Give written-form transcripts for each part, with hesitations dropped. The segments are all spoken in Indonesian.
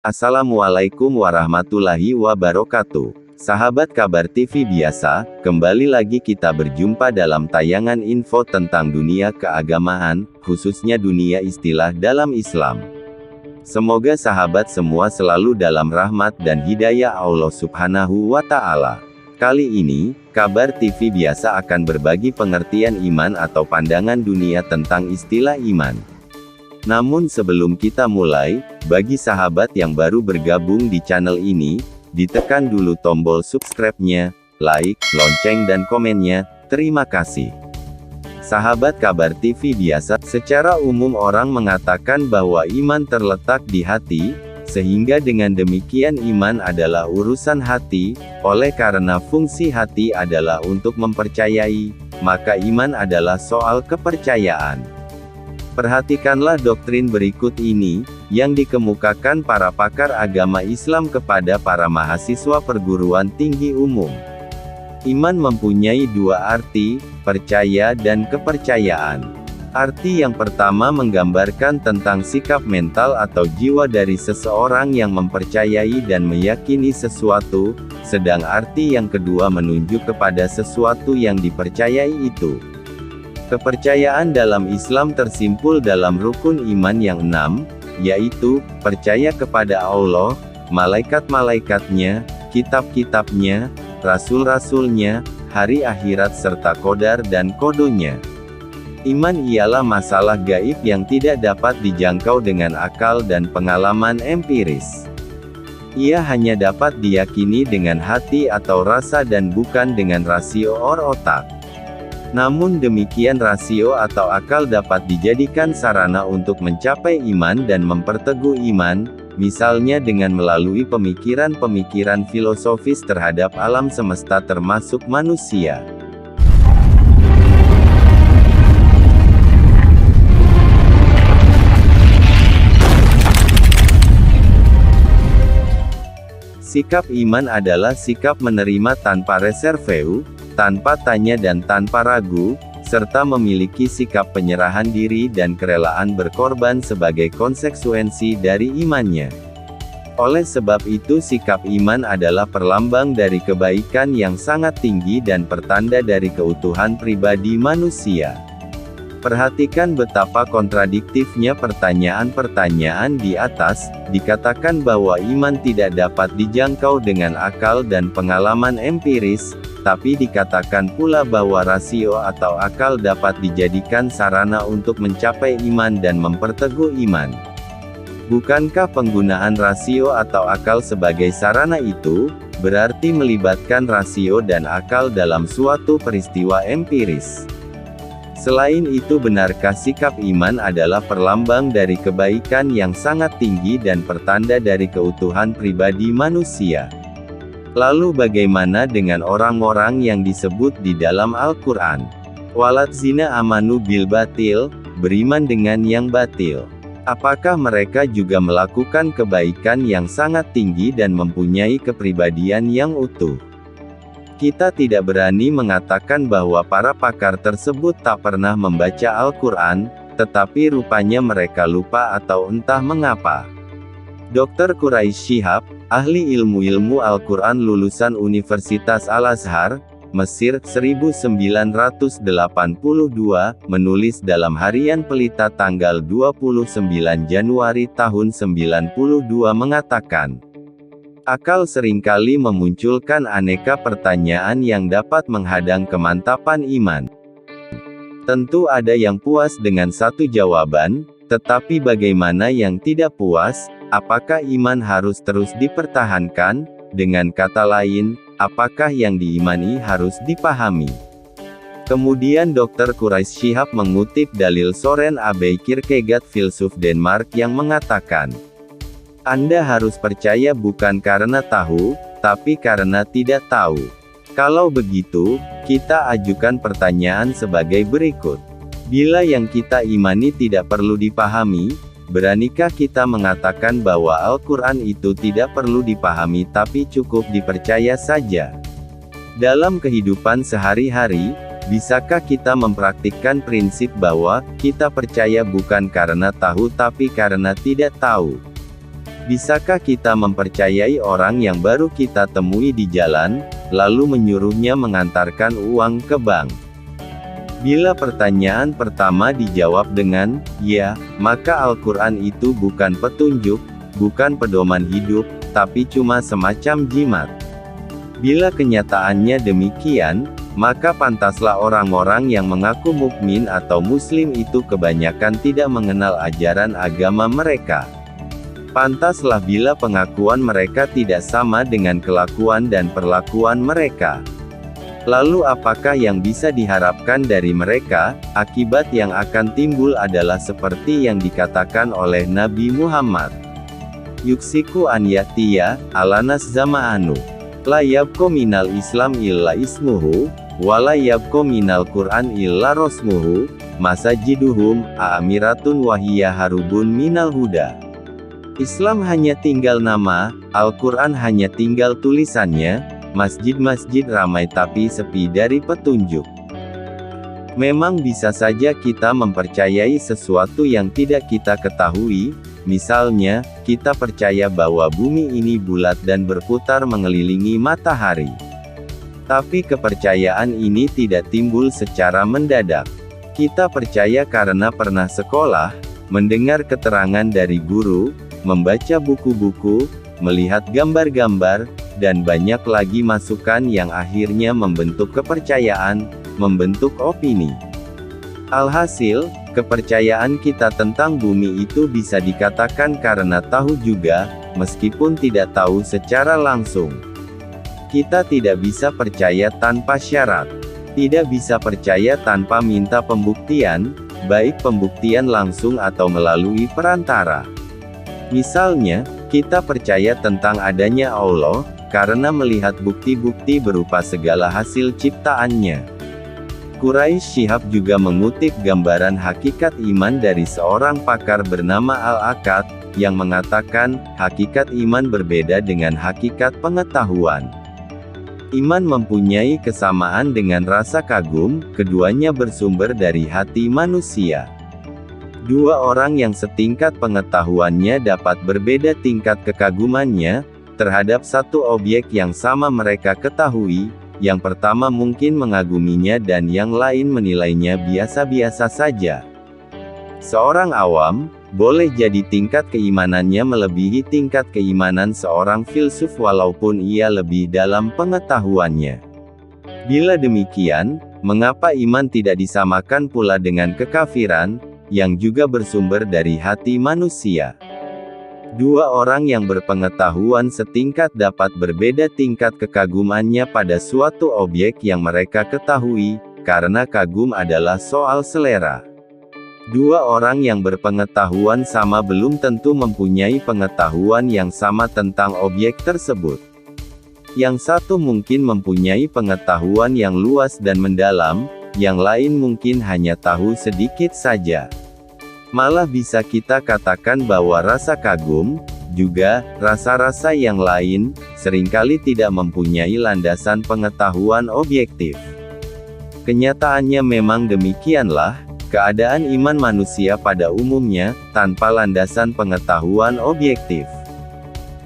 Assalamualaikum warahmatullahi wabarakatuh. Sahabat Kabar TV biasa, kembali lagi kita berjumpa dalam tayangan info tentang dunia keagamaan, khususnya dunia istilah dalam Islam. Semoga sahabat semua selalu dalam rahmat dan hidayah Allah Subhanahu wa Ta'ala. Kali ini, Kabar TV biasa akan berbagi pengertian iman atau pandangan dunia tentang istilah iman. Namun sebelum kita mulai, bagi sahabat yang baru bergabung di channel ini, ditekan dulu tombol subscribe-nya, like, lonceng dan komennya, terima kasih. Sahabat Kabar TV biasa, secara umum orang mengatakan bahwa iman terletak di hati, sehingga dengan demikian iman adalah urusan hati, oleh karena fungsi hati adalah untuk mempercayai, maka iman adalah soal kepercayaan. Perhatikanlah doktrin berikut ini, yang dikemukakan para pakar agama Islam kepada para mahasiswa perguruan tinggi umum. Iman mempunyai dua arti, percaya dan kepercayaan. Arti yang pertama menggambarkan tentang sikap mental atau jiwa dari seseorang yang mempercayai dan meyakini sesuatu, sedang arti yang kedua menunjuk kepada sesuatu yang dipercayai itu. Kepercayaan dalam Islam tersimpul dalam rukun iman yang 6, yaitu, percaya kepada Allah, malaikat-malaikatnya, kitab-kitabnya, rasul-rasulnya, hari akhirat serta qadar dan qadanya. Iman ialah masalah gaib yang tidak dapat dijangkau dengan akal dan pengalaman empiris. Ia hanya dapat diyakini dengan hati atau rasa dan bukan dengan rasio otak. Namun demikian rasio atau akal dapat dijadikan sarana untuk mencapai iman dan memperteguh iman, misalnya dengan melalui pemikiran-pemikiran filosofis terhadap alam semesta termasuk manusia. Sikap iman adalah sikap menerima tanpa reserveu, tanpa tanya dan tanpa ragu, serta memiliki sikap penyerahan diri dan kerelaan berkorban sebagai konsekuensi dari imannya. Oleh sebab itu sikap iman adalah perlambang dari kebaikan yang sangat tinggi dan pertanda dari keutuhan pribadi manusia. Perhatikan betapa kontradiktifnya pertanyaan-pertanyaan di atas, dikatakan bahwa iman tidak dapat dijangkau dengan akal dan pengalaman empiris, tapi dikatakan pula bahwa rasio atau akal dapat dijadikan sarana untuk mencapai iman dan memperteguh iman. Bukankah penggunaan rasio atau akal sebagai sarana itu, berarti melibatkan rasio dan akal dalam suatu peristiwa empiris? Selain itu benarkah sikap iman adalah perlambang dari kebaikan yang sangat tinggi dan pertanda dari keutuhan pribadi manusia? Lalu bagaimana dengan orang-orang yang disebut di dalam Al-Quran? Walladzina amanu bil batil, beriman dengan yang batil. Apakah mereka juga melakukan kebaikan yang sangat tinggi dan mempunyai kepribadian yang utuh? Kita tidak berani mengatakan bahwa para pakar tersebut tak pernah membaca Al-Quran, tetapi rupanya mereka lupa atau entah mengapa. Dr. Quraish Shihab, ahli ilmu Al-Quran lulusan Universitas Al-Azhar, Mesir, 1982, menulis dalam Harian Pelita tanggal 29 Januari tahun 92 mengatakan, akal seringkali memunculkan aneka pertanyaan yang dapat menghadang kemantapan iman. Tentu ada yang puas dengan satu jawaban, tetapi bagaimana yang tidak puas? Apakah iman harus terus dipertahankan? Dengan kata lain, apakah yang diimani harus dipahami? Kemudian Dr. Quraish Shihab mengutip dalil Søren Abbe Kierkegaard filsuf Denmark yang mengatakan, Anda harus percaya bukan karena tahu, tapi karena tidak tahu. Kalau begitu, kita ajukan pertanyaan sebagai berikut. Bila yang kita imani tidak perlu dipahami, beranikah kita mengatakan bahwa Al-Quran itu tidak perlu dipahami tapi cukup dipercaya saja? Dalam kehidupan sehari-hari, bisakah kita mempraktikkan prinsip bahwa kita percaya bukan karena tahu tapi karena tidak tahu? Bisakah kita mempercayai orang yang baru kita temui di jalan, lalu menyuruhnya mengantarkan uang ke bank? Bila pertanyaan pertama dijawab dengan "ya", maka Al-Quran itu bukan petunjuk, bukan pedoman hidup, tapi cuma semacam jimat. Bila kenyataannya demikian, maka pantaslah orang-orang yang mengaku mukmin atau muslim itu kebanyakan tidak mengenal ajaran agama mereka. Pantaslah bila pengakuan mereka tidak sama dengan kelakuan dan perlakuan mereka. Lalu apakah yang bisa diharapkan dari mereka? Akibat yang akan timbul adalah seperti yang dikatakan oleh Nabi Muhammad. Yuksiku an ya'tiya, alanas zama'anu. La yabko minal Islam illa ismuhu, wala yabko minal Qur'an illa rosmuhu, masajiduhum, amiratun wahiyya harubun minal huda. Islam hanya tinggal nama, Al-Quran hanya tinggal tulisannya, masjid-masjid ramai tapi sepi dari petunjuk. Memang bisa saja kita mempercayai sesuatu yang tidak kita ketahui, misalnya, kita percaya bahwa bumi ini bulat dan berputar mengelilingi matahari. Tapi kepercayaan ini tidak timbul secara mendadak. Kita percaya karena pernah sekolah, mendengar keterangan dari guru, membaca buku-buku, melihat gambar-gambar, dan banyak lagi masukan yang akhirnya membentuk kepercayaan, membentuk opini. Alhasil, kepercayaan kita tentang bumi itu bisa dikatakan karena tahu juga, meskipun tidak tahu secara langsung. Kita tidak bisa percaya tanpa syarat. Tidak bisa percaya tanpa minta pembuktian, baik pembuktian langsung atau melalui perantara. Misalnya, kita percaya tentang adanya Allah, karena melihat bukti-bukti berupa segala hasil ciptaannya. Quraisy Shihab juga mengutip gambaran hakikat iman dari seorang pakar bernama Al-Akad, yang mengatakan, hakikat iman berbeda dengan hakikat pengetahuan. Iman mempunyai kesamaan dengan rasa kagum, keduanya bersumber dari hati manusia. Dua orang yang setingkat pengetahuannya dapat berbeda tingkat kekagumannya terhadap satu objek yang sama mereka ketahui. Yang pertama mungkin mengaguminya dan yang lain menilainya biasa-biasa saja. Seorang awam boleh jadi tingkat keimanannya melebihi tingkat keimanan seorang filsuf walaupun ia lebih dalam pengetahuannya. Bila demikian, mengapa iman tidak disamakan pula dengan kekafiran, yang juga bersumber dari hati manusia? Dua orang yang berpengetahuan setingkat dapat berbeda tingkat kekagumannya pada suatu objek yang mereka ketahui, karena kagum adalah soal selera. Dua orang yang berpengetahuan sama belum tentu mempunyai pengetahuan yang sama tentang objek tersebut. Yang satu mungkin mempunyai pengetahuan yang luas dan mendalam, yang lain mungkin hanya tahu sedikit saja. Malah bisa kita katakan bahwa rasa kagum, juga rasa-rasa yang lain, seringkali tidak mempunyai landasan pengetahuan objektif. Kenyataannya memang demikianlah, keadaan iman manusia pada umumnya, tanpa landasan pengetahuan objektif.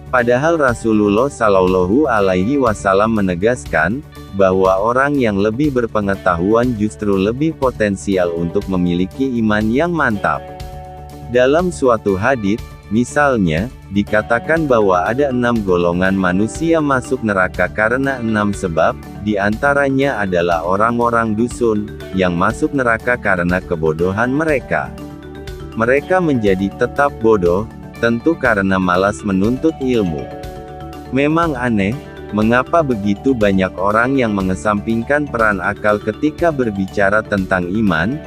Padahal Rasulullah Shallallahu Alaihi Wasallam menegaskan, bahwa orang yang lebih berpengetahuan justru lebih potensial untuk memiliki iman yang mantap. Dalam suatu hadits, misalnya, dikatakan bahwa ada 6 golongan manusia masuk neraka karena 6 sebab, di antaranya adalah orang-orang dusun, yang masuk neraka karena kebodohan mereka. Mereka menjadi tetap bodoh, tentu karena malas menuntut ilmu. Memang aneh, mengapa begitu banyak orang yang mengesampingkan peran akal ketika berbicara tentang iman?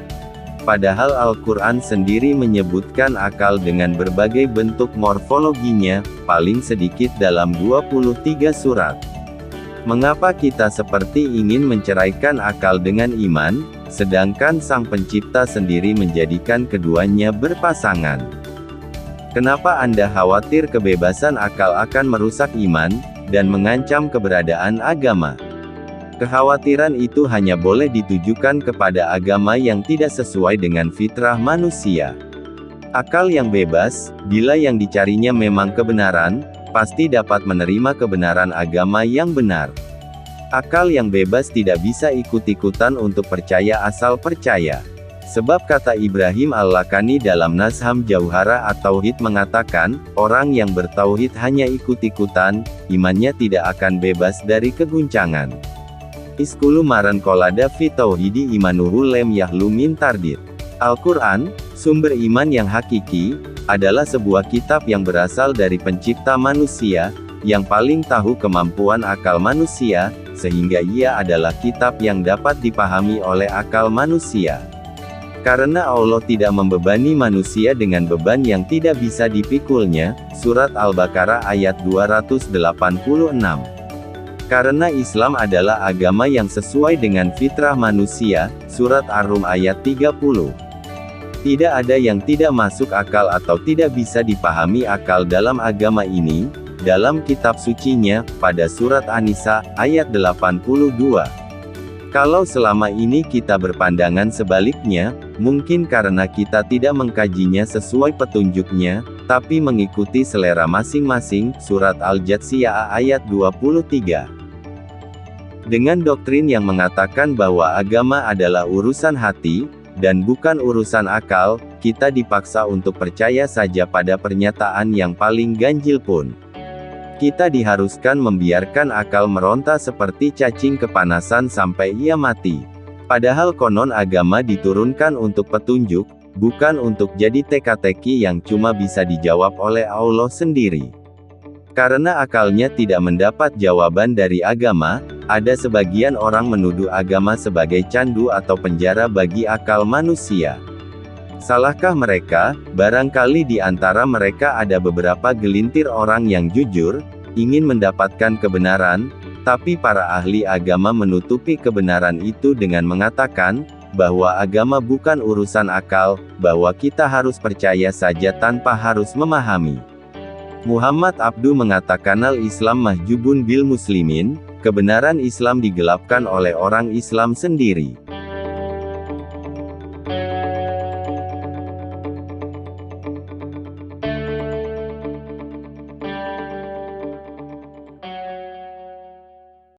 Padahal Al-Quran sendiri menyebutkan akal dengan berbagai bentuk morfologinya, paling sedikit dalam 23 surat. Mengapa kita seperti ingin menceraikan akal dengan iman, sedangkan Sang Pencipta sendiri menjadikan keduanya berpasangan? Kenapa Anda khawatir kebebasan akal akan merusak iman, dan mengancam keberadaan agama? Kekhawatiran itu hanya boleh ditujukan kepada agama yang tidak sesuai dengan fitrah manusia. Akal yang bebas, bila yang dicarinya memang kebenaran, pasti dapat menerima kebenaran agama yang benar. Akal yang bebas tidak bisa ikut-ikutan untuk percaya asal percaya. Sebab kata Ibrahim Al-Lakani dalam Nazham Jauhara at-Tauhid mengatakan, orang yang bertauhid hanya ikut-ikutan, imannya tidak akan bebas dari keguncangan. Iskulu maran kolada fi tauhidi imanuhu lem yahlu min tardid. Al-Quran, sumber iman yang hakiki, adalah sebuah kitab yang berasal dari pencipta manusia, yang paling tahu kemampuan akal manusia, sehingga ia adalah kitab yang dapat dipahami oleh akal manusia. Karena Allah tidak membebani manusia dengan beban yang tidak bisa dipikulnya, Surat Al-Baqarah ayat 286. Karena Islam adalah agama yang sesuai dengan fitrah manusia, Surat Ar-Rum ayat 30. Tidak ada yang tidak masuk akal atau tidak bisa dipahami akal dalam agama ini, dalam kitab sucinya, pada Surat An-Nisa, ayat 82. Kalau selama ini kita berpandangan sebaliknya, mungkin karena kita tidak mengkajinya sesuai petunjuknya, tapi mengikuti selera masing-masing, Surat Al-Jathiyah ayat 23. Dengan doktrin yang mengatakan bahwa agama adalah urusan hati, dan bukan urusan akal, kita dipaksa untuk percaya saja pada pernyataan yang paling ganjil pun. Kita diharuskan membiarkan akal meronta seperti cacing kepanasan sampai ia mati. Padahal konon agama diturunkan untuk petunjuk, bukan untuk jadi teka-teki yang cuma bisa dijawab oleh Allah sendiri. Karena akalnya tidak mendapat jawaban dari agama, ada sebagian orang menuduh agama sebagai candu atau penjara bagi akal manusia. Salahkah mereka? Barangkali di antara mereka ada beberapa gelintir orang yang jujur, ingin mendapatkan kebenaran, tapi para ahli agama menutupi kebenaran itu dengan mengatakan, bahwa agama bukan urusan akal, bahwa kita harus percaya saja tanpa harus memahami. Muhammad Abdu mengatakan al-Islam mahjubun bil muslimin, kebenaran Islam digelapkan oleh orang Islam sendiri.